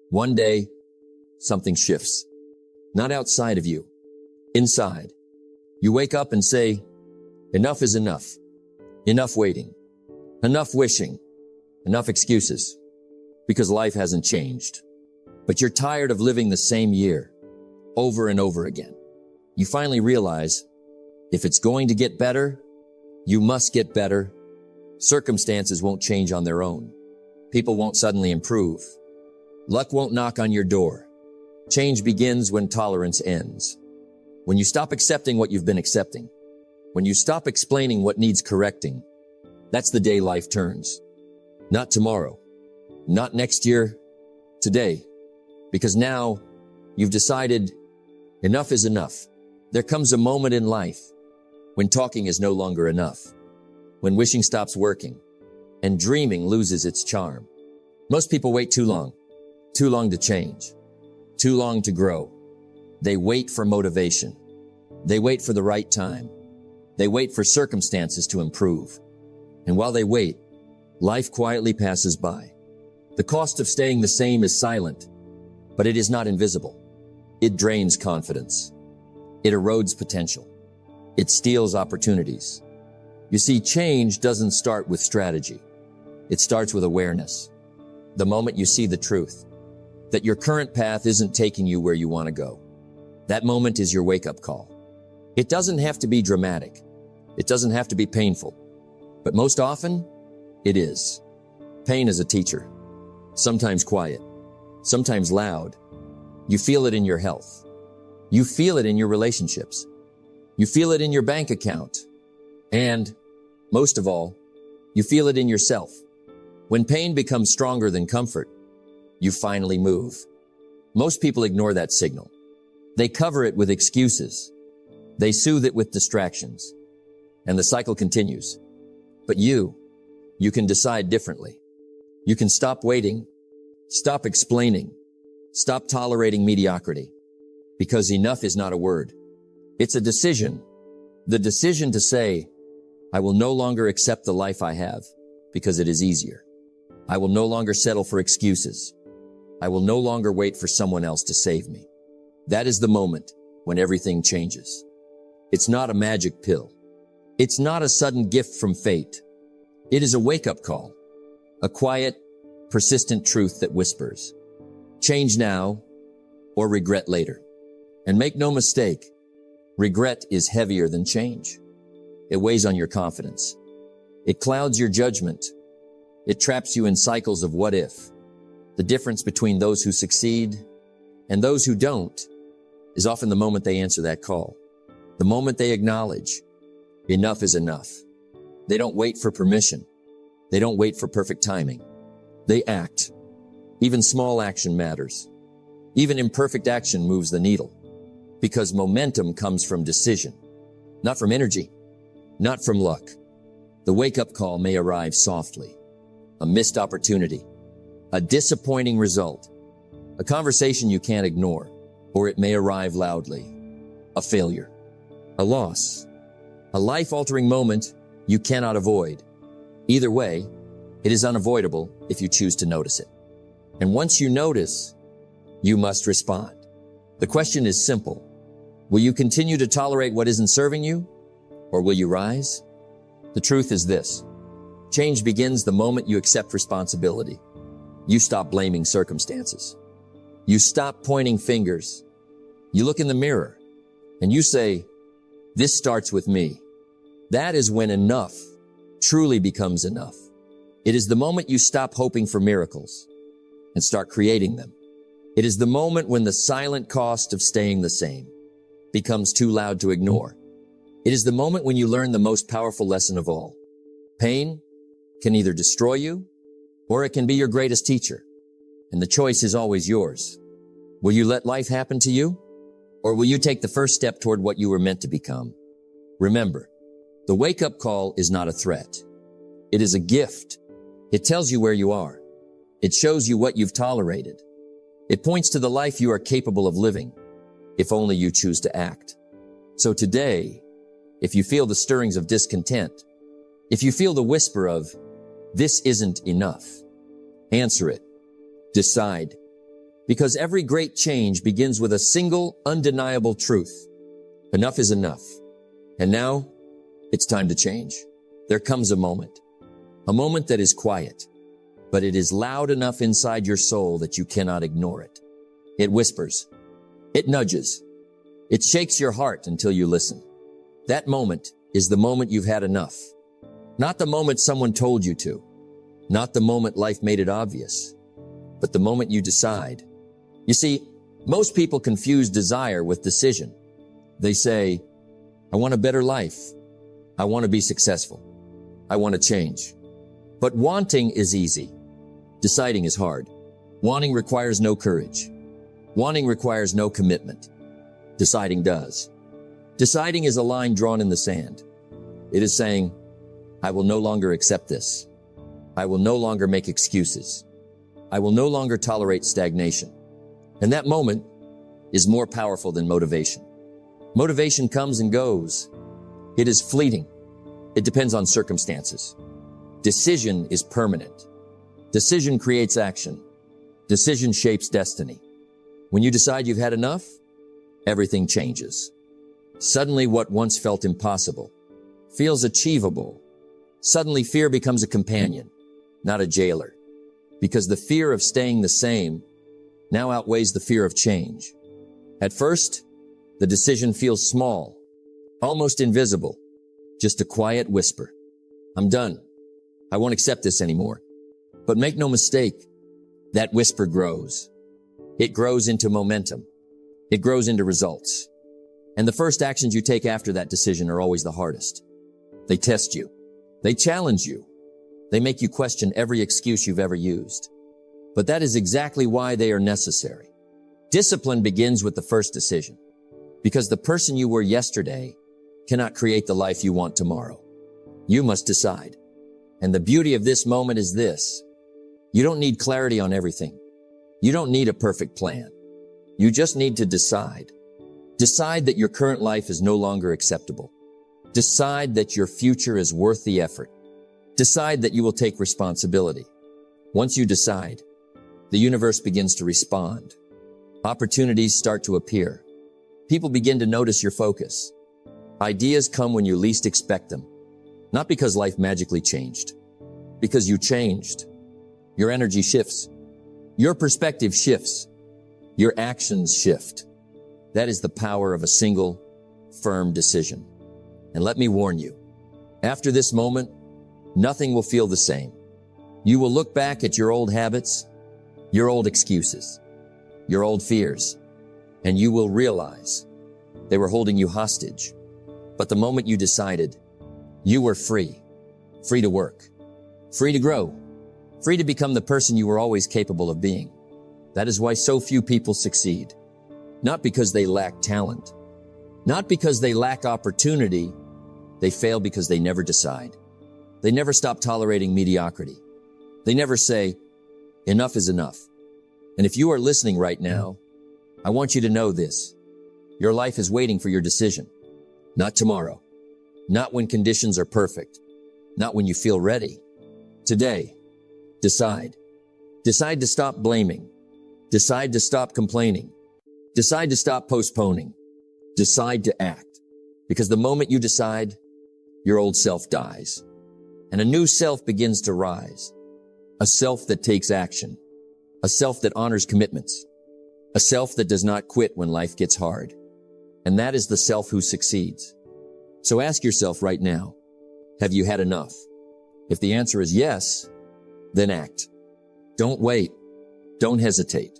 One day, something shifts. Not outside of you, inside. You wake up and say, enough is enough. Enough waiting. Enough wishing. Enough excuses. Because life hasn't changed. But you're tired of living the same year, over and over again. You finally realize, if it's going to get better, you must get better. Circumstances won't change on their own. People won't suddenly improve. Luck won't knock on your door. Change begins when tolerance ends. When you stop accepting what you've been accepting. When you stop explaining what needs correcting. That's the day life turns. Not tomorrow. Not next year. Today. Because now you've decided enough is enough. There comes a moment in life when talking is no longer enough. When wishing stops working and dreaming loses its charm. Most people wait too long to change, too long to grow. They wait for motivation. They wait for the right time. They wait for circumstances to improve. And while they wait, life quietly passes by. The cost of staying the same is silent, but it is not invisible. It drains confidence. It erodes potential. It steals opportunities. You see, change doesn't start with strategy. It starts with awareness. The moment you see the truth, that your current path isn't taking you where you want to go. That moment is your wake-up call. It doesn't have to be dramatic. It doesn't have to be painful. But most often, it is. Pain is a teacher. Sometimes quiet. Sometimes loud. You feel it in your health. You feel it in your relationships. You feel it in your bank account. And, most of all, you feel it in yourself. When pain becomes stronger than comfort, you finally move. Most people ignore that signal. They cover it with excuses. They soothe it with distractions. And the cycle continues. But you can decide differently. You can stop waiting, stop explaining, stop tolerating mediocrity. Because enough is not a word. It's a decision. The decision to say, I will no longer accept the life I have because it is easier. I will no longer settle for excuses. I will no longer wait for someone else to save me. That is the moment when everything changes. It's not a magic pill. It's not a sudden gift from fate. It is a wake-up call, a quiet, persistent truth that whispers, change now or regret later. And make no mistake, regret is heavier than change. It weighs on your confidence. It clouds your judgment. It traps you in cycles of what if. The difference between those who succeed and those who don't is often the moment they answer that call. The moment they acknowledge, enough is enough. They don't wait for permission. They don't wait for perfect timing. They act. Even small action matters. Even imperfect action moves the needle. Because momentum comes from decision, not from energy, not from luck. The wake-up call may arrive softly. A missed opportunity, a disappointing result, a conversation you can't ignore, or it may arrive loudly. A failure, a loss, a life-altering moment you cannot avoid. Either way, it is unavoidable if you choose to notice it. And once you notice, you must respond. The question is simple. Will you continue to tolerate what isn't serving you, or will you rise? The truth is this. Change begins the moment you accept responsibility. You stop blaming circumstances. You stop pointing fingers. You look in the mirror and you say, this starts with me. That is when enough truly becomes enough. It is the moment you stop hoping for miracles and start creating them. It is the moment when the silent cost of staying the same becomes too loud to ignore. It is the moment when you learn the most powerful lesson of all. Pain can either destroy you or it can be your greatest teacher. And the choice is always yours. Will you let life happen to you? Or will you take the first step toward what you were meant to become? Remember, the wake-up call is not a threat. It is a gift. It tells you where you are. It shows you what you've tolerated. It points to the life you are capable of living, if only you choose to act. So today, if you feel the stirrings of discontent, if you feel the whisper of, this isn't enough, answer it. Decide. Because every great change begins with a single, undeniable truth. Enough is enough. And now, it's time to change. There comes a moment that is quiet, but it is loud enough inside your soul that you cannot ignore it. It whispers. It nudges. It shakes your heart until you listen. That moment is the moment you've had enough. Not the moment someone told you to. Not the moment life made it obvious. But the moment you decide. You see, most people confuse desire with decision. They say, I want a better life. I want to be successful. I want to change. But wanting is easy. Deciding is hard. Wanting requires no courage. Wanting requires no commitment. Deciding does. Deciding is a line drawn in the sand. It is saying, I will no longer accept this. I will no longer make excuses. I will no longer tolerate stagnation. And that moment is more powerful than motivation. Motivation comes and goes. It is fleeting. It depends on circumstances. Decision is permanent. Decision creates action. Decision shapes destiny. When you decide you've had enough, everything changes. Suddenly what once felt impossible feels achievable. Suddenly fear becomes a companion, not a jailer. Because the fear of staying the same now outweighs the fear of change. At first, the decision feels small, almost invisible, just a quiet whisper. I'm done. I won't accept this anymore. But make no mistake, that whisper grows. It grows into momentum. It grows into results. And the first actions you take after that decision are always the hardest. They test you. They challenge you. They make you question every excuse you've ever used. But that is exactly why they are necessary. Discipline begins with the first decision. Because the person you were yesterday cannot create the life you want tomorrow. You must decide. And the beauty of this moment is this. You don't need clarity on everything. You don't need a perfect plan. You just need to decide. Decide that your current life is no longer acceptable. Decide that your future is worth the effort. Decide that you will take responsibility. Once you decide, the universe begins to respond. Opportunities start to appear. People begin to notice your focus. Ideas come when you least expect them. Not because life magically changed. Because you changed. Your energy shifts. Your perspective shifts. Your actions shift. That is the power of a single, firm decision. And let me warn you, after this moment, nothing will feel the same. You will look back at your old habits, your old excuses, your old fears, and you will realize they were holding you hostage. But the moment you decided, you were free. Free to work. Free to grow. Free to become the person you were always capable of being. That is why so few people succeed. Not because they lack talent. Not because they lack opportunity. They fail because they never decide. They never stop tolerating mediocrity. They never say, enough is enough. And if you are listening right now, I want you to know this. Your life is waiting for your decision. Not tomorrow. Not when conditions are perfect. Not when you feel ready. Today, decide. Decide to stop blaming. Decide to stop complaining. Decide to stop postponing. Decide to act. Because the moment you decide, your old self dies. And a new self begins to rise. A self that takes action. A self that honors commitments. A self that does not quit when life gets hard. And that is the self who succeeds. So ask yourself right now, have you had enough? If the answer is yes, then act. Don't wait. Don't hesitate.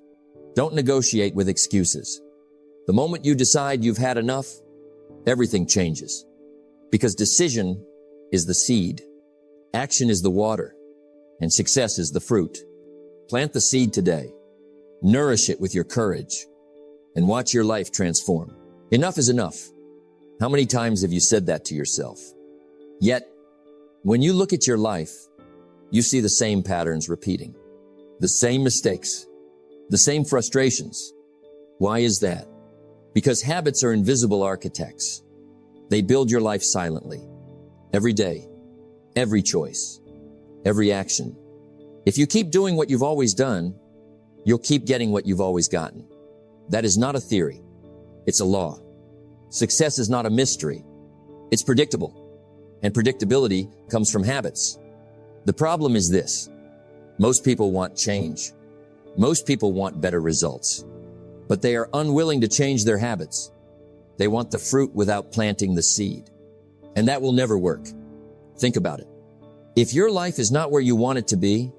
Don't negotiate with excuses. The moment you decide you've had enough, everything changes. Because decision is the seed. Action is the water. And success is the fruit. Plant the seed today. Nourish it with your courage. And watch your life transform. Enough is enough. How many times have you said that to yourself? Yet, when you look at your life, you see the same patterns repeating. The same mistakes. The same frustrations. Why is that? Because habits are invisible architects. They build your life silently. Every day. Every choice. Every action. If you keep doing what you've always done, you'll keep getting what you've always gotten. That is not a theory. It's a law. Success is not a mystery. It's predictable. And predictability comes from habits. The problem is this. Most people want change. Most people want better results. But they are unwilling to change their habits. They want the fruit without planting the seed. And that will never work. Think about it. If your life is not where you want it to be,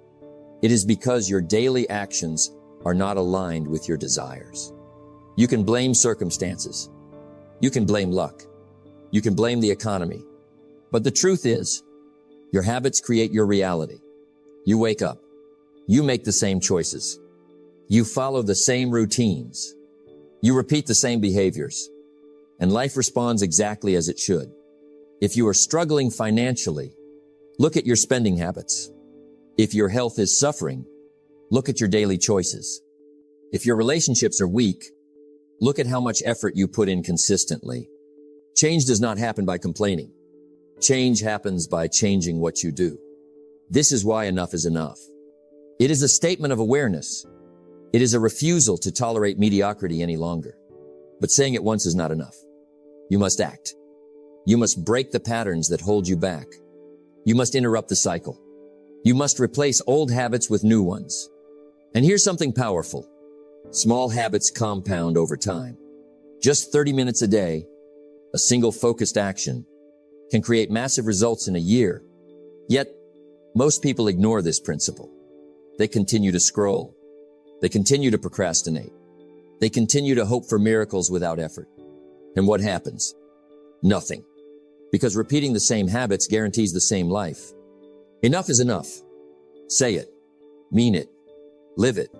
it is because your daily actions are not aligned with your desires. You can blame circumstances. You can blame luck. You can blame the economy. But the truth is, your habits create your reality. You wake up. You make the same choices. You follow the same routines. You repeat the same behaviors. And life responds exactly as it should. If you are struggling financially, look at your spending habits. If your health is suffering, look at your daily choices. If your relationships are weak, look at how much effort you put in consistently. Change does not happen by complaining. Change happens by changing what you do. This is why enough is enough. It is a statement of awareness. It is a refusal to tolerate mediocrity any longer. But saying it once is not enough. You must act. You must break the patterns that hold you back. You must interrupt the cycle. You must replace old habits with new ones. And here's something powerful. Small habits compound over time. Just 30 minutes a day, a single focused action, can create massive results in a year. Yet, most people ignore this principle. They continue to scroll. They continue to procrastinate. They continue to hope for miracles without effort. And what happens? Nothing. Because repeating the same habits guarantees the same life. Enough is enough. Say it. Mean it. Live it.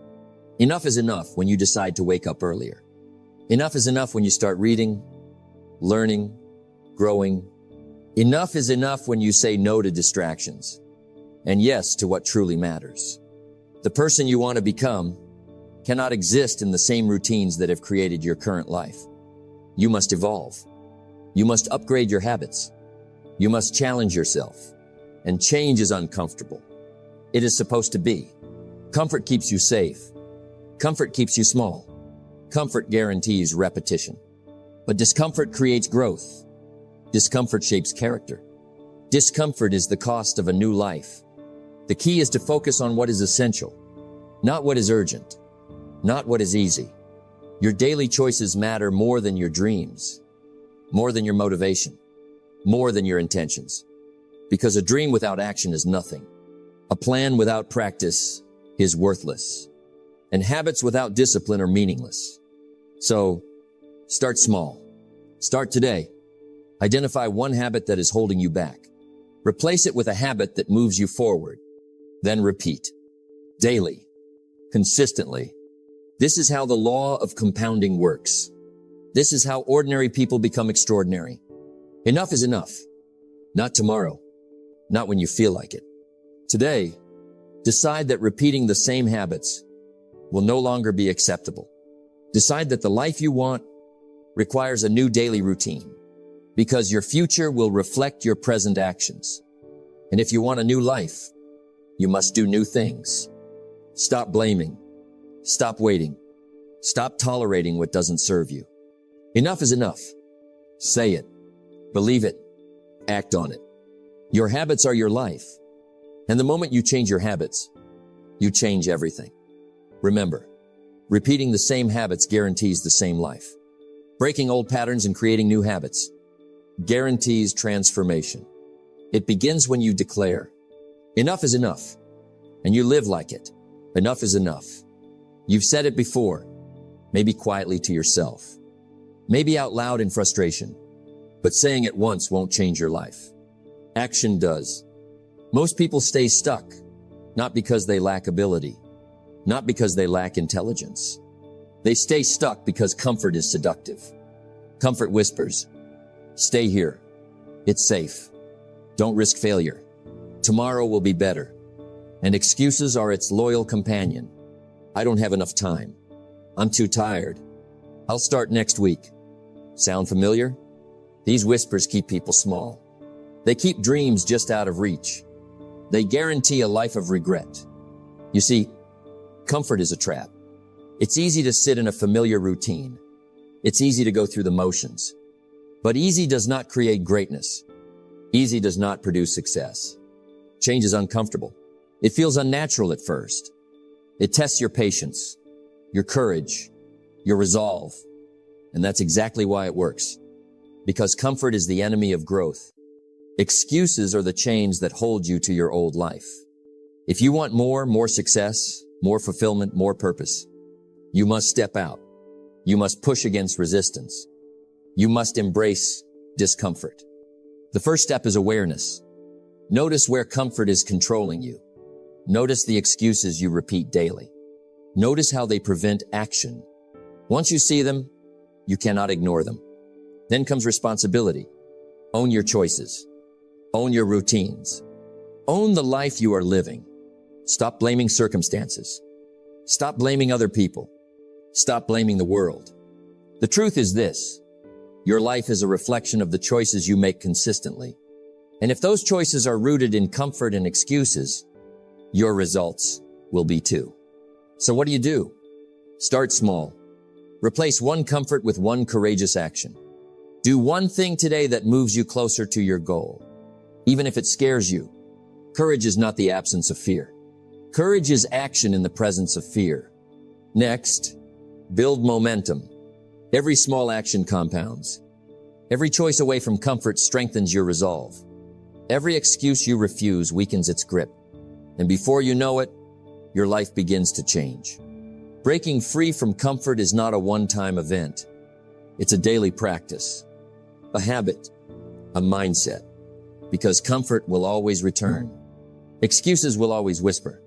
Enough is enough when you decide to wake up earlier. Enough is enough when you start reading, learning, growing. Enough is enough when you say no to distractions and yes to what truly matters. The person you want to become cannot exist in the same routines that have created your current life. You must evolve. You must upgrade your habits. You must challenge yourself. And change is uncomfortable. It is supposed to be. Comfort keeps you safe. Comfort keeps you small. Comfort guarantees repetition. But discomfort creates growth. Discomfort shapes character. Discomfort is the cost of a new life. The key is to focus on what is essential, not what is urgent, not what is easy. Your daily choices matter more than your dreams, more than your motivation, more than your intentions. Because a dream without action is nothing. A plan without practice is worthless. And habits without discipline are meaningless. So, start small. Start today. Identify one habit that is holding you back. Replace it with a habit that moves you forward. Then repeat. Daily. Consistently. This is how the law of compounding works. This is how ordinary people become extraordinary. Enough is enough. Not tomorrow. Not when you feel like it. Today, decide that repeating the same habits will no longer be acceptable. Decide that the life you want requires a new daily routine, because your future will reflect your present actions. And if you want a new life, you must do new things. Stop blaming. Stop waiting. Stop tolerating what doesn't serve you. Enough is enough. Say it. Believe it. Act on it. Your habits are your life. And the moment you change your habits, you change everything. Remember, repeating the same habits guarantees the same life. Breaking old patterns and creating new habits guarantees transformation. It begins when you declare, enough is enough, and you live like it. Enough is enough. You've said it before, maybe quietly to yourself, maybe out loud in frustration, but saying it once won't change your life. Action does. Most people stay stuck, not because they lack ability, not because they lack intelligence. They stay stuck because comfort is seductive. Comfort whispers, stay here. It's safe. Don't risk failure. Tomorrow will be better. And excuses are its loyal companion. I don't have enough time. I'm too tired. I'll start next week. Sound familiar? These whispers keep people small. They keep dreams just out of reach. They guarantee a life of regret. You see, comfort is a trap. It's easy to sit in a familiar routine. It's easy to go through the motions. But easy does not create greatness. Easy does not produce success. Change is uncomfortable. It feels unnatural at first. It tests your patience, your courage, your resolve. And that's exactly why it works. Because comfort is the enemy of growth. Excuses are the chains that hold you to your old life. If you want more success, more fulfillment, more purpose, you must step out. You must push against resistance. You must embrace discomfort. The first step is awareness. Notice where comfort is controlling you. Notice the excuses you repeat daily. Notice how they prevent action. Once you see them, you cannot ignore them. Then comes responsibility. Own your choices. Own your routines. Own the life you are living. Stop blaming circumstances. Stop blaming other people. Stop blaming the world. The truth is this. Your life is a reflection of the choices you make consistently. And if those choices are rooted in comfort and excuses, your results will be too. So what do? Start small. Replace one comfort with one courageous action. Do one thing today that moves you closer to your goal, even if it scares you. Courage is not the absence of fear. Courage is action in the presence of fear. Next, build momentum. Every small action compounds. Every choice away from comfort strengthens your resolve. Every excuse you refuse weakens its grip. And before you know it, your life begins to change. Breaking free from comfort is not a one-time event. It's a daily practice, a habit, a mindset. Because comfort will always return. Excuses will always whisper.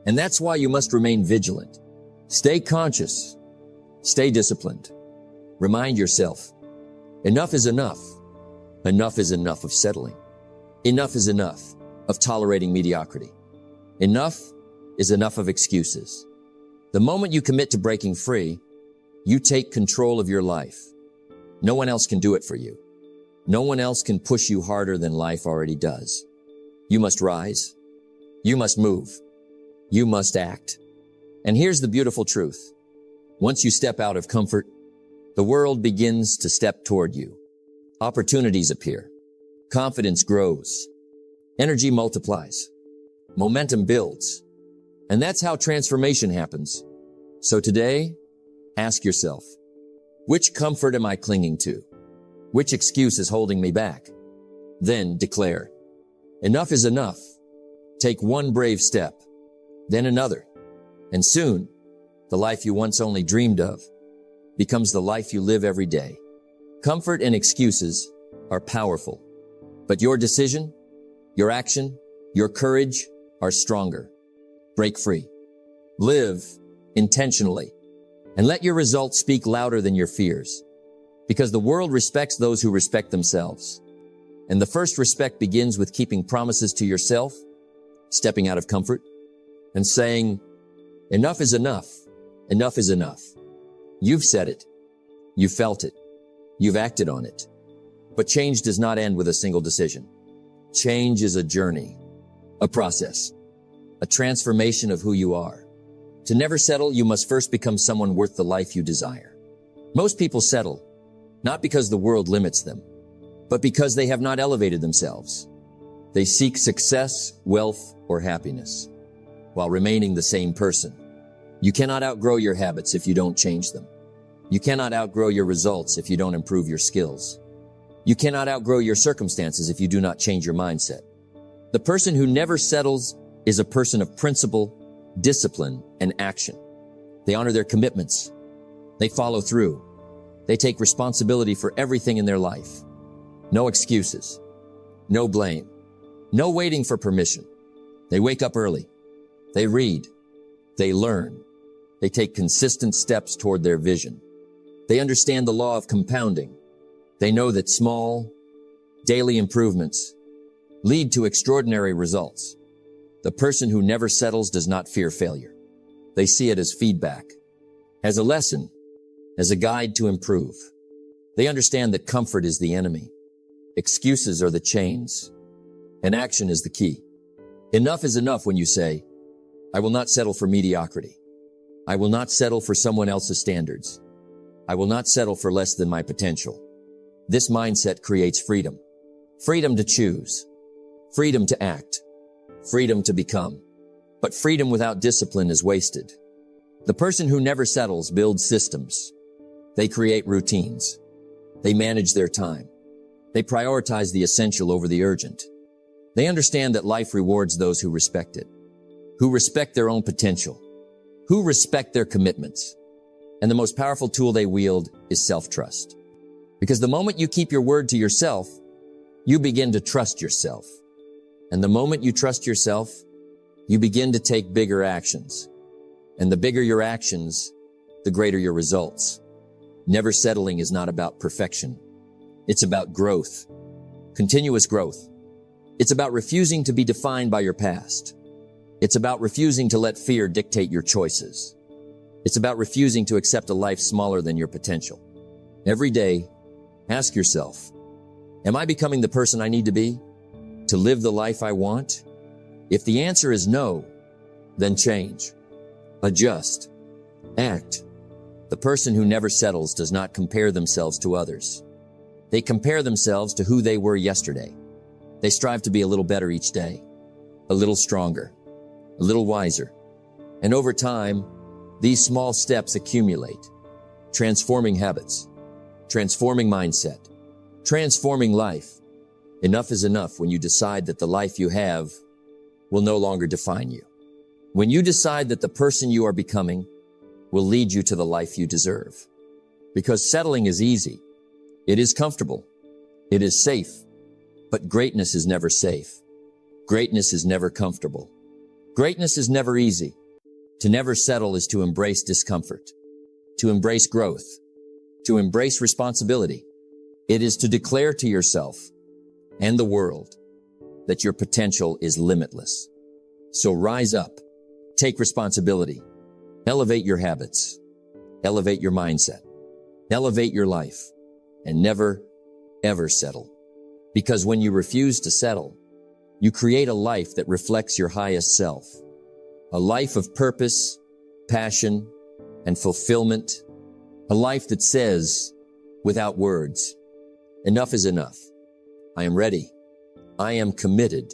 And that's why you must remain vigilant. Stay conscious. Stay disciplined. Remind yourself, enough is enough. Enough is enough of settling. Enough is enough of tolerating mediocrity. Enough is enough of excuses. The moment you commit to breaking free, you take control of your life. No one else can do it for you. No one else can push you harder than life already does. You must rise. You must move. You must act. And here's the beautiful truth. Once you step out of comfort, the world begins to step toward you. Opportunities appear. Confidence grows. Energy multiplies. Momentum builds. And that's how transformation happens. So today, ask yourself, which comfort am I clinging to? Which excuse is holding me back? Then declare, enough is enough. Take one brave step, then another. And soon, the life you once only dreamed of becomes the life you live every day. Comfort and excuses are powerful, but your decision, your action, your courage are stronger. Break free. Live intentionally, and let your results speak louder than your fears. Because the world respects those who respect themselves. And the first respect begins with keeping promises to yourself, stepping out of comfort, and saying, enough is enough. Enough is enough. You've said it. You felt it. You've acted on it. But change does not end with a single decision. Change is a journey, a process, a transformation of who you are. To never settle, you must first become someone worth the life you desire. Most people settle, not because the world limits them, but because they have not elevated themselves. They seek success, wealth, or happiness, while remaining the same person. You cannot outgrow your habits if you don't change them. You cannot outgrow your results if you don't improve your skills. You cannot outgrow your circumstances if you do not change your mindset. The person who never settles is a person of principle, discipline, and action. They honor their commitments. They follow through. They take responsibility for everything in their life. No excuses. No blame. No waiting for permission. They wake up early. They read. They learn. They take consistent steps toward their vision. They understand the law of compounding. They know that small, daily improvements lead to extraordinary results. The person who never settles does not fear failure. They see it as feedback, as a lesson, as a guide to improve. They understand that comfort is the enemy. Excuses are the chains, and action is the key. Enough is enough when you say, I will not settle for mediocrity. I will not settle for someone else's standards. I will not settle for less than my potential. This mindset creates freedom. Freedom to choose. Freedom to act. Freedom to become. But freedom without discipline is wasted. The person who never settles builds systems. They create routines. They manage their time. They prioritize the essential over the urgent. They understand that life rewards those who respect it, who respect their own potential, who respect their commitments. And the most powerful tool they wield is self-trust. Because the moment you keep your word to yourself, you begin to trust yourself. And the moment you trust yourself, you begin to take bigger actions. And the bigger your actions, the greater your results. Never settling is not about perfection. It's about growth, continuous growth. It's about refusing to be defined by your past. It's about refusing to let fear dictate your choices. It's about refusing to accept a life smaller than your potential. Every day, ask yourself, am I becoming the person I need to be to live the life I want? If the answer is no, then change, adjust, act. The person who never settles does not compare themselves to others. They compare themselves to who they were yesterday. They strive to be a little better each day, a little stronger, a little wiser. And over time, these small steps accumulate, transforming habits, transforming mindset, transforming life. Enough is enough when you decide that the life you have will no longer define you. When you decide that the person you are becoming will lead you to the life you deserve. Because settling is easy. It is comfortable. It is safe. But greatness is never safe. Greatness is never comfortable. Greatness is never easy. To never settle is to embrace discomfort, to embrace growth, to embrace responsibility. It is to declare to yourself and the world that your potential is limitless. So rise up, take responsibility, elevate your habits, elevate your mindset, elevate your life, and never, ever settle. Because when you refuse to settle, you create a life that reflects your highest self, a life of purpose, passion, and fulfillment, a life that says, without words, enough is enough. I am ready. I am committed,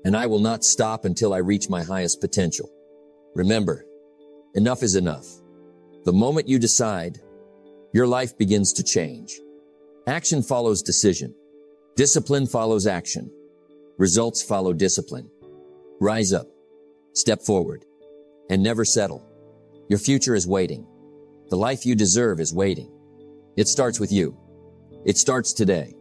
and I will not stop until I reach my highest potential. Remember, enough is enough. The moment you decide, your life begins to change. Action follows decision. Discipline follows action. Results follow discipline. Rise up, step forward, and never settle. Your future is waiting. The life you deserve is waiting. It starts with you. It starts today.